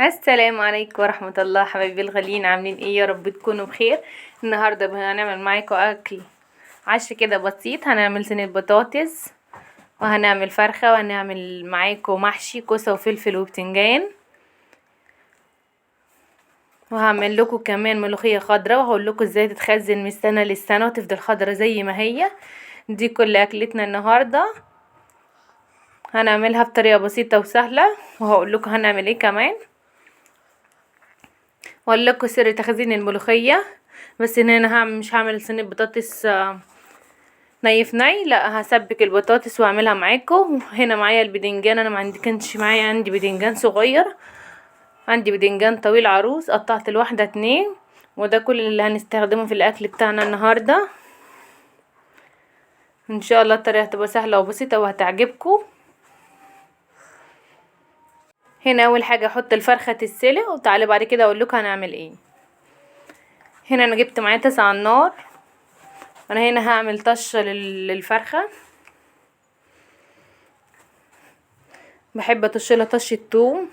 السلام عليكم ورحمة الله حبايبي الغاليين، عاملين ايه؟ يا رب تكونوا بخير. النهاردة هنعمل معاكم اكل عشا كده بسيط. هنعمل صينية بطاطس وهنعمل فرخة وهنعمل معاكم محشي كوسة وفلفل وبتنجان، وهعمل لكم كمان ملوخية خضراء وهقول لكم ازاي تتخزن من السنة للسنة وتفضل خضراء زي ما هي. دي كل اكلتنا النهاردة، هنعملها بطريقة بسيطة وسهلة وهقول لكم هنعمل ايه كمان. واقول لكم سر تخزين الملوخيه. بس هنا مش هعمل صينيه بطاطس ني في ني، لا هسبك البطاطس واعملها معاكم. هنا معايا البدنجان، انا ما عندي كانش معايا، عندي بدنجان صغير، عندي بدنجان طويل عروس، قطعت الواحده 2، وده كل اللي هنستخدمه في الاكل بتاعنا النهارده. ان شاء الله الطريقه هتبقى سهله وبسيطه وهتعجبكم. هنا اول حاجه احط الفرخه تتسلق، وتعالى بعد كده اقول لكم هنعمل ايه. هنا انا جبت معايا 9 على النار. انا هنا هعمل طشه للفرخه، بحب اطشلها طشه توم.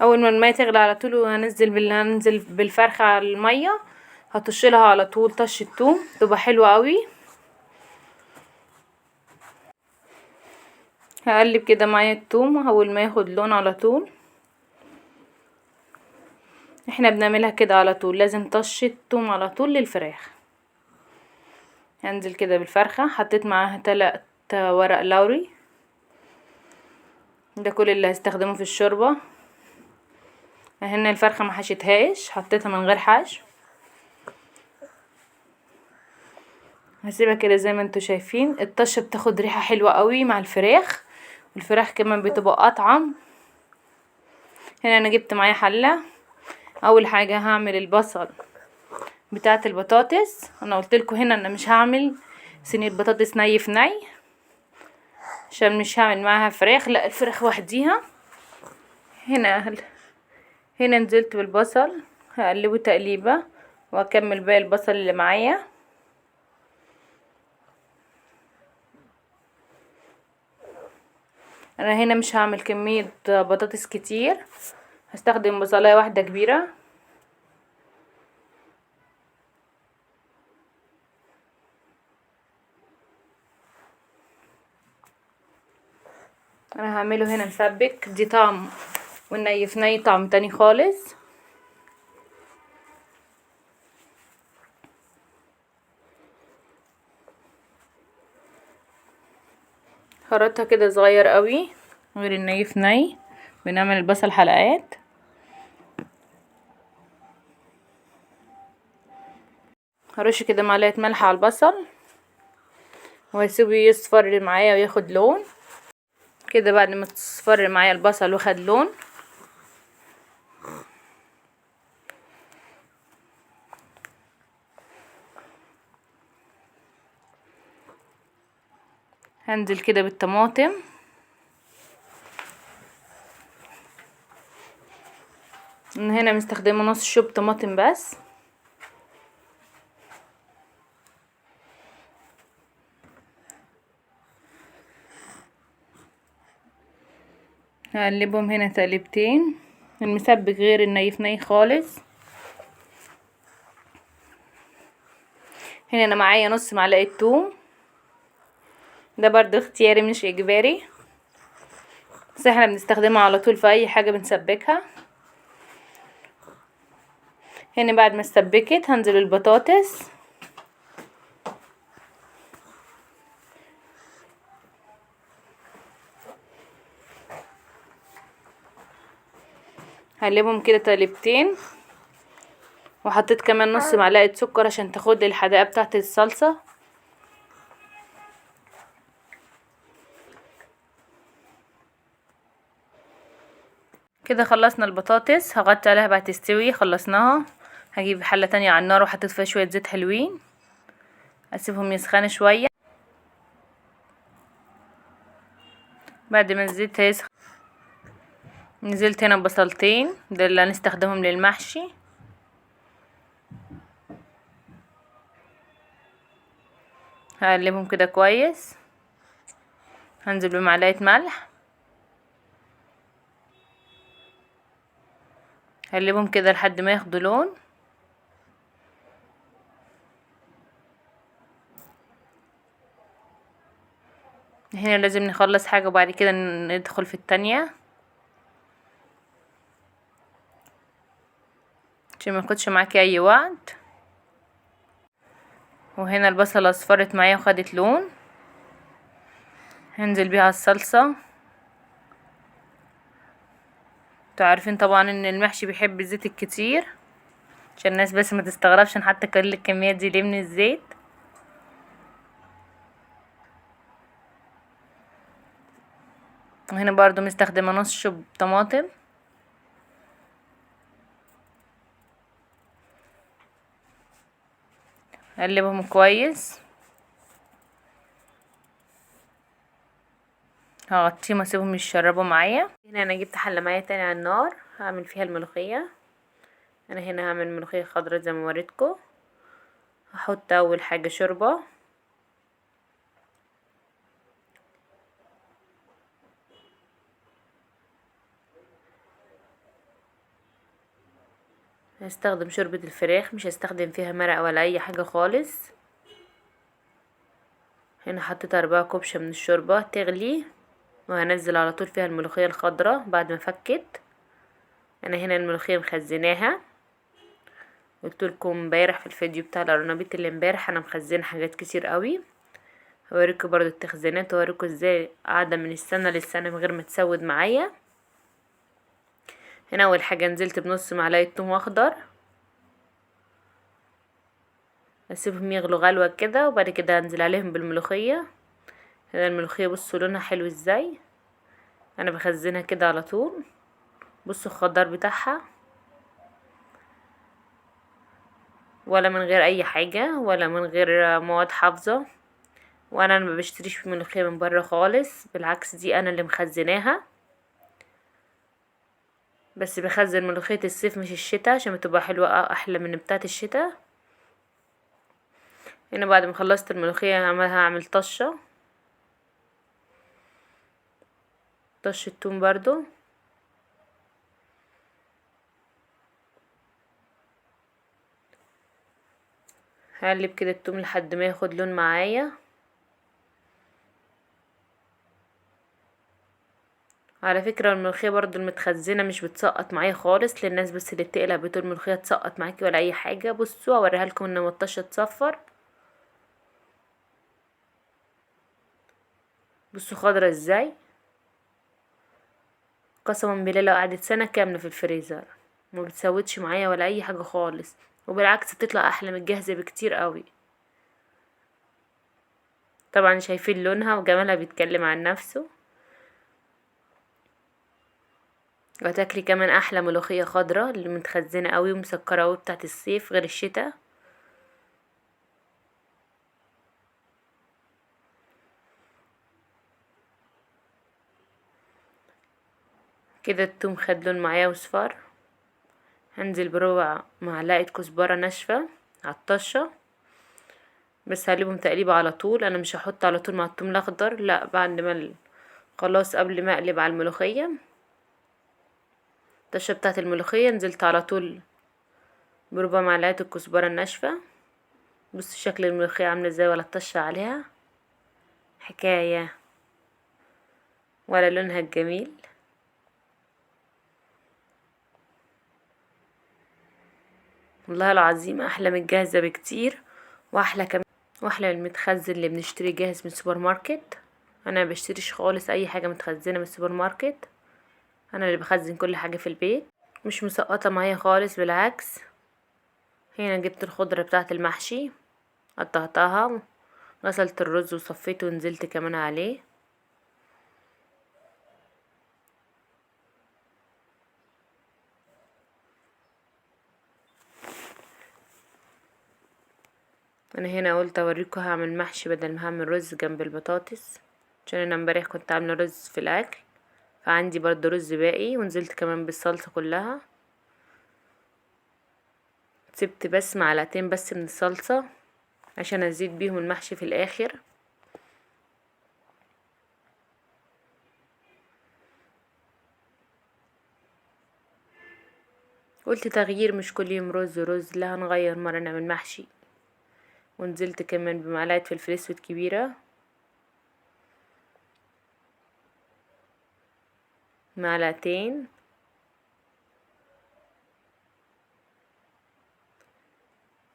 اول ما الميه تغلي على طول هننزل بالفرخه على الميه، هطشلها على طول طشه توم تبقى حلوه قوي. هقلب كده معايا التوم اول ما ياخد لون على طول. احنا بنعملها كده على طول، لازم طشه توم على طول للفراخ. هنزل كده بالفرخه، حطيت معاها 3 ورق لوري، ده كل اللي هستخدمه في الشوربه. هنا الفرخه ما حشيتهاش، حطيتها من غير حشو. هسيبها كده زي ما انتوا شايفين. الطشه بتاخد ريحه حلوه قوي مع الفراخ، والفراخ كمان بتبقى اطعم. هنا انا جبت معايا حله. اول حاجه هعمل البصل بتاعه البطاطس. انا قلت لكم هنا انا مش هعمل صينيه بطاطس ني في ني، عشان مش هعمل معاها فراخ، لا الفراخ وحديها. هنا نزلت بالبصل، هقلبه تقليبه واكمل باقي البصل اللي معايا. انا هنا مش هعمل كميه بطاطس كتير، هستخدم بصلايه واحده كبيره. انا هعمله هنا مسبك، دي طعم، والني في ني طعم تاني خالص. خرطها كده صغير قوي غير الني في ني، بنعمل البصل حلقات. هرش كده معلقه ملح على البصل وهسيبه يصفر معايا وياخد لون كده. بعد ما تصفر معايا البصل واخد لون، هنزل كده بالطماطم. هنا مستخدمه نص شوب طماطم بس. هقلبهم هنا تقلبتين، المسبك غير الني في ني خالص. هنا انا معايا نص معلقه توم، ده برضو اختياري مش اجباري، بس احنا بنستخدمها على طول في اي حاجه بنسبكها. هنا بعد ما استبكت هنزل البطاطس. هقلبهم كده تقلبتين، وحطيت كمان نص معلقه سكر عشان تاخد لي الحدقه بتاعه الصلصه. كده خلصنا البطاطس، هغطي عليها بعد تستوي. خلصناها، هجيب حله تانية على النار وحطيت فيها شويه زيت حلوين، اسيبهم يسخنوا شويه. بعد ما الزيت هيسخن نزلت هنا ببصلتين، ده اللي هنستخدمهم للمحشي. هقلبهم كده كويس. هنزل بمعلقة ملح. هقلبهم كده لحد ما ياخدوا لون. هنا لازم نخلص حاجة وبعد كده ندخل في التانية عشان ما ياخدش معاكي اي وقت. وهنا البصلة اصفرت معايا وخدت لون. هنزل بيها الصلصة. انتوا عارفين طبعا ان المحشي بيحب الزيت الكتير، عشان الناس بس ما تستغربش انا حتى كل الكمية دي ليه من الزيت. وهنا برضو مستخدمة نص شوب طماطم. اقلبهم كويس. هغطيهم واسيبهم يشربوا معايا. هنا انا جبت حله معايا تاني على النار هعمل فيها الملوخيه. انا هنا هعمل ملوخيه خضراء زي ما وريتكم. هحط اول حاجه شوربه. هستخدم شوربه الفراخ، مش هستخدم فيها مرق ولا اي حاجه خالص. هنا حطيت 4 كوبشه من الشوربه تغلي، وهنزل على طول فيها الملوخيه الخضراء بعد ما فكت. انا هنا الملوخيه مخزناها. قلت لكم امبارح في الفيديو بتاع القرنبيط اللي امبارح انا مخزنه حاجات كتير قوي. هوريكم برضو التخزينات وهوريكم ازاي قاعده من السنه للسنه من غير ما تسود معايا. هنا اول حاجه نزلت بنص معلقه توم اخضر. اسيبهم يغلوا غلوه كده وبعد كده هنزل عليهم بالملوخيه. هنا الملوخيه بصوا لونها حلو ازاي. انا بخزنها كده على طول. بصوا الخضار بتاعها، ولا من غير اي حاجه ولا من غير مواد حافظه. وانا ما بشتريش ملوخيه من بره خالص، بالعكس دي انا اللي مخزناها. بس بخزن ملوخيه الصيف مش الشتاء عشان بتبقى حلوه احلى من بتاعه الشتاء. هنا بعد ما خلصت الملوخيه هعمل طشة توم برضو. هقلب كده التوم لحد ما ياخد لون معايا. على فكرة الملوخية برضو المتخزنة مش بتسقط معايا خالص، للناس بس اللي بتقلق بتقول الملوخية تسقط معاكي ولا اي حاجة. بصوا اوريها لكم ان الطشة تصفر. بصوا خضرة ازاي. قسما بالله لو قعدت سنة كاملة في الفريزر ما بتسودش معايا ولا اي حاجة خالص، وبالعكس بتطلع احلى من الجاهزة بكتير قوي. طبعا شايفين لونها وجمالها بيتكلم عن نفسه. وتاكلي كمان احلى ملوخية خضرة اللي متخزنة قوي ومسكرة قوي بتاعت الصيف غير الشتاء. كده التوم خد لون معايا وصفار. هنزل بربع معلقة كزبرة ناشفة على الطشة. بس هقلبهم تقليبة على طول. انا مش هحط على طول مع التوم الاخضر، لا بعد ما خلاص قبل ما اقلب على الملوخية الطشة بتاعت الملوخية نزلت على طول بربع معلقة الكزبرة الناشفة. بص شكل الملوخية عاملة ازاي ولا الطشة عليها حكاية، ولا لونها الجميل. والله العظيم احلى من الجاهزة بكتير، واحلى كمان واحلى من المتخزن اللي بنشتري جاهز من السوبر ماركت. انا بشتريش خالص اي حاجة متخزنة من السوبر ماركت. انا اللي بخزن كل حاجة في البيت. مش مسقطة معايا خالص بالعكس. هنا جبت الخضرة بتاعة المحشي قطعتها. غسلت الرز وصفيته ونزلت كمان عليه. انا هنا قلت اوريكم هعمل محشي بدل ما هعمل رز جنب البطاطس، عشان انا امبارح كنت عامله رز في الاكل فعندي برضو رز باقي. ونزلت كمان بالصلصه كلها. سبت بس معلقتين بس من الصلصه عشان ازيد بيهم المحشي في الاخر. قلت تغيير، مش كل يوم رز رز، لا هنغير مرة نعمل محشي. ونزلت كمان بمعلقة فلفل اسود كبيرة، معلقتين،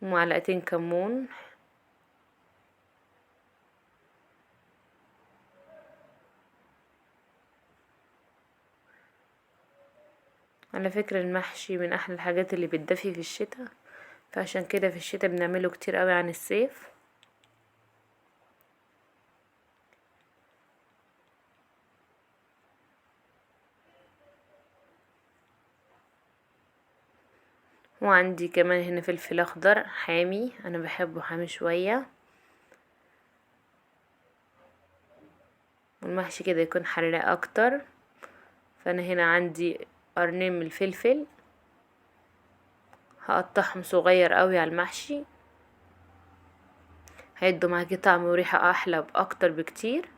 ومعلقتين كمون، على فكرة المحشي من احلى الحاجات اللي بتدفي في الشتاء، فعشان كده في الشتاء بنعمله كتير قوي عن الصيف. وعندي كمان هنا فلفل اخضر حامي، انا بحبه حامي شوية، والمحشي كده يكون حراق اكتر. فانا هنا عندي قرنين من الفلفل، هقطعهم صغير قوي على المحشي، هيدوا معاكي طعم وريحة احلى باكتر بكتير،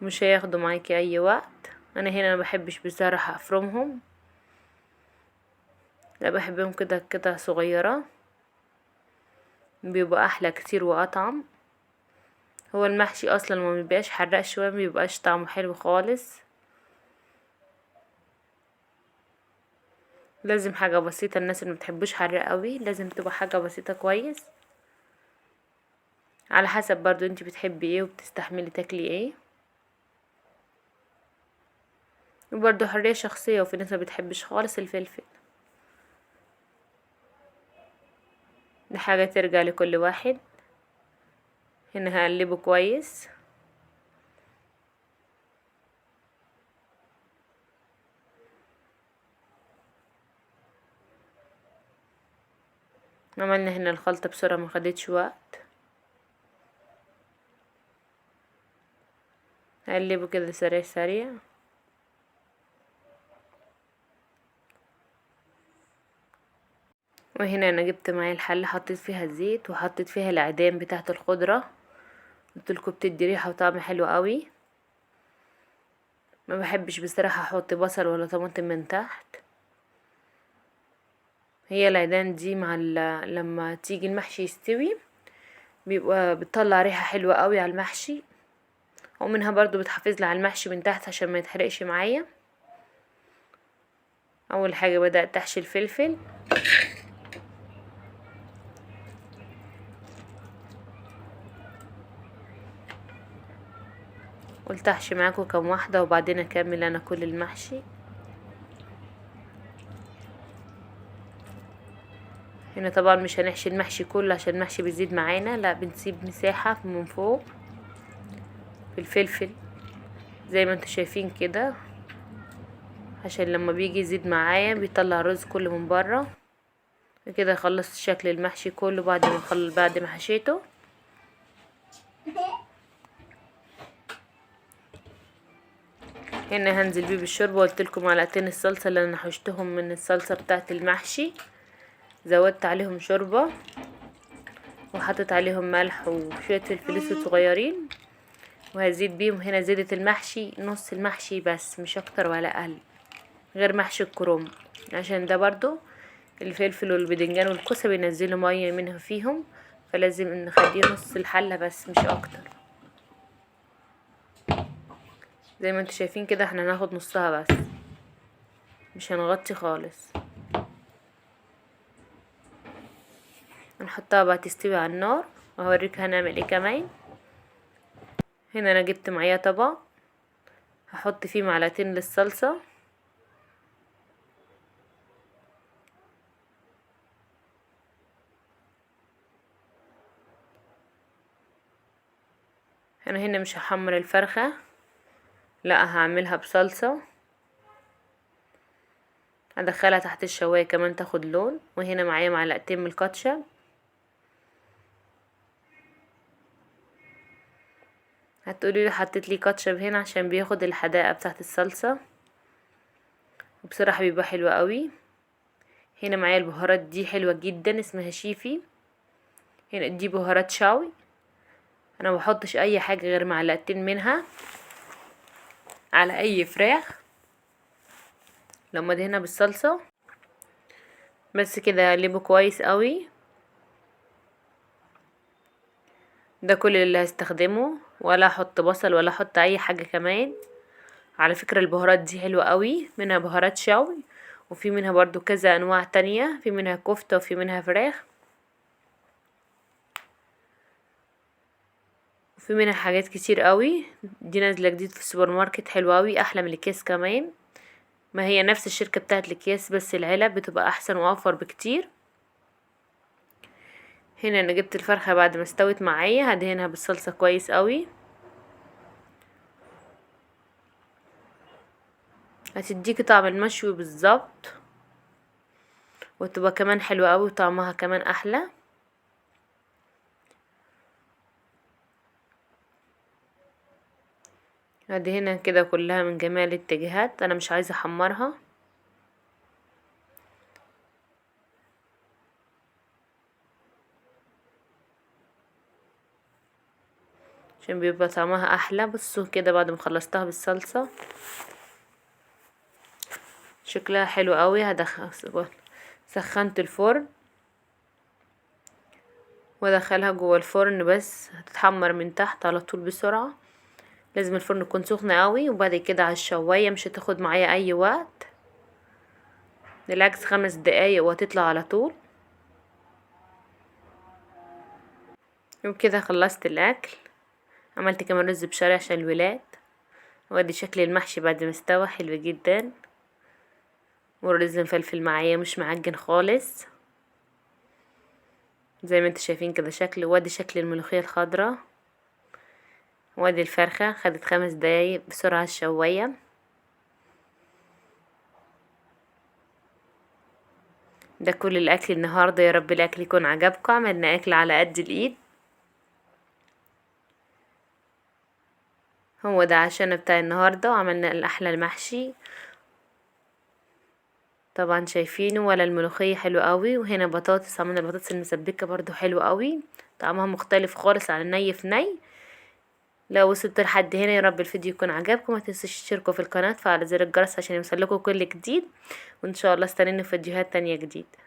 مش هياخدوا معاكي اي وقت. انا هنا ما بحبش بصراحة افرمهم، لا بحبهم كده كده صغيرة، بيبقى احلى كتير واطعم. هو المحشي اصلا ما بيبقاش حراق شويه، ما بيبقاش طعمه حلو خالص. لازم حاجه بسيطه، الناس اللي متحبوش حراق قوي لازم تبقى حاجه بسيطه كويس، على حسب برضو انتي بتحبي ايه وبتستحملي تاكلي ايه، وبرضو حريه شخصيه، وفي ناس ما بتحبش خالص الفلفل، دي حاجه ترجع لكل واحد. هنا هقلبه كويس، عملنا هنا الخلطه بسرعه ما خدتش وقت. هقلبه كده سريع سريع. وهنا انا جبت معايا الحله، حطيت فيها الزيت وحطيت فيها العيدان بتاعه الخضره، قلتلكوا بتدي ريحه وطعم حلو قوي. ما بحبش بصراحه احط بصل ولا طماطم من تحت، هي العيدان دي مع لما تيجي المحشي يستوي بيبقى بتطلع ريحه حلوه قوي على المحشي، ومنها برضو بتحافظ لي على المحشي من تحت عشان ما يتحرقش معايا. اول حاجه بدات احشي الفلفل، قلت احشي معاكم كام واحده وبعدين اكمل انا كل المحشي. هنا طبعا مش هنحشي المحشي كله عشان المحشي بيزيد معانا، لا بنسيب مساحه من فوق في الفلفل زي ما انتوا شايفين كده، عشان لما بيجي يزيد معايا بيطلع الرز كله من بره. كده خلصت شكل المحشي كله بعد ما حشيته. هنا هنزل بيه بالشوربه، قلتلكم معلقتين الصلصه اللي انا حشتهم من الصلصه بتاعه المحشي، زودت عليهم شوربه وحطيت عليهم ملح وشويه فلفل اسود صغيرين، وهزيد بيهم هنا زيادة المحشي نص المحشي بس، مش اكتر ولا اقل، غير محشي الكرنب، عشان ده برضو الفلفل والبدنجان والكوسه بينزلوا ميه منها فيهم، فلازم نخليه نص الحله بس مش اكتر. زي ما انتوا شايفين كده احنا هناخد نصها بس، مش هنغطي خالص، هنحطها بقى تستوي على النار وهوريك هنعمل ايه كمان. هنا انا جبت معايا طبق، هحط فيه معلقتين للصلصه، انا هنا مش هحمر الفرخه، لا هعملها بصلصه، هدخلها تحت الشوايه كمان تاخد لون. وهنا معايا معلقتين من الكاتشب، هتقولي لي حطيت لي كاتشب هنا عشان بياخد الحداقه بتاعت الصلصه، وبصراحه بيبقى حلو قوي. هنا معايا البهارات دي حلوه جدا اسمها شيفي، هنا دي بهارات شاوي، انا مبحطش اي حاجة غير معلقتين منها على اي فراخ. لما ادهنها بالصلصة بس كده، اقلبه كويس قوي. ده كل اللي هستخدمه، ولا احط بصل ولا احط اي حاجة كمان. على فكرة البهارات دي حلوة قوي، منها بهارات شاوي وفي منها برضو كذا انواع تانية، في منها كفتة وفي منها فراخ وفي منها حاجات كتير قوي. دي نازلة جديد في السوبر ماركت، حلوة قوي، احلى من الاكياس كمان. ما هي نفس الشركة بتاعت الاكياس، بس العلب بتبقى احسن واوفر بكتير. هنا انا جبت الفرخة بعد ما استوت معايا، هدهنها بالصلصة كويس قوي. هتديكي طعم المشوي بالظبط، وتبقى كمان حلوة قوي وطعمها كمان احلى. هدهنها كده كلها من جميع الاتجاهات، انا مش عايزة احمرها. عشان بيبقى طعمها احلى. بصوا كده بعد ما خلصتها بالصلصة شكلها حلو قوي. سخنت الفرن وادخلها جوه الفرن، بس هتتحمر من تحت على طول بسرعة. لازم الفرن يكون سخن قوي، وبعد كده على الشواية، مش هتاخد معايا اي وقت، بالعكس 5 دقايق وهتطلع على طول. وبكده خلصت الاكل. عملت كمان رز بشعرية عشان الولاد. وادي شكل المحشي بعد ما استوى، حلو جدا. والرز مفلفل معايا، مش معجن خالص زي ما انتوا شايفين كده شكل. وادي شكل الملوخية الخضراء. وادي الفرخة خدت 5 دقايق بسرعة الشواية. ده كل الاكل النهاردة، يا رب الاكل يكون عجبكم. عملنا اكل على قد الايد. هو ده عشان بتاع النهاردة، وعملنا الاحلى المحشي طبعا شايفينه. ولا الملوخية حلو قوي. وهنا بطاطس، عملنا البطاطس المسبكة برضو حلو قوي، طعمها مختلف خالص عن الني في ني. لو وصلت لحد هنا يا رب الفيديو يكون عجبكم. ما تنسوش تشتركوا في القناة، فعلى زر الجرس عشان يوصلكوا كل جديد. وان شاء الله استنوني في فيديوهات تانية جديدة.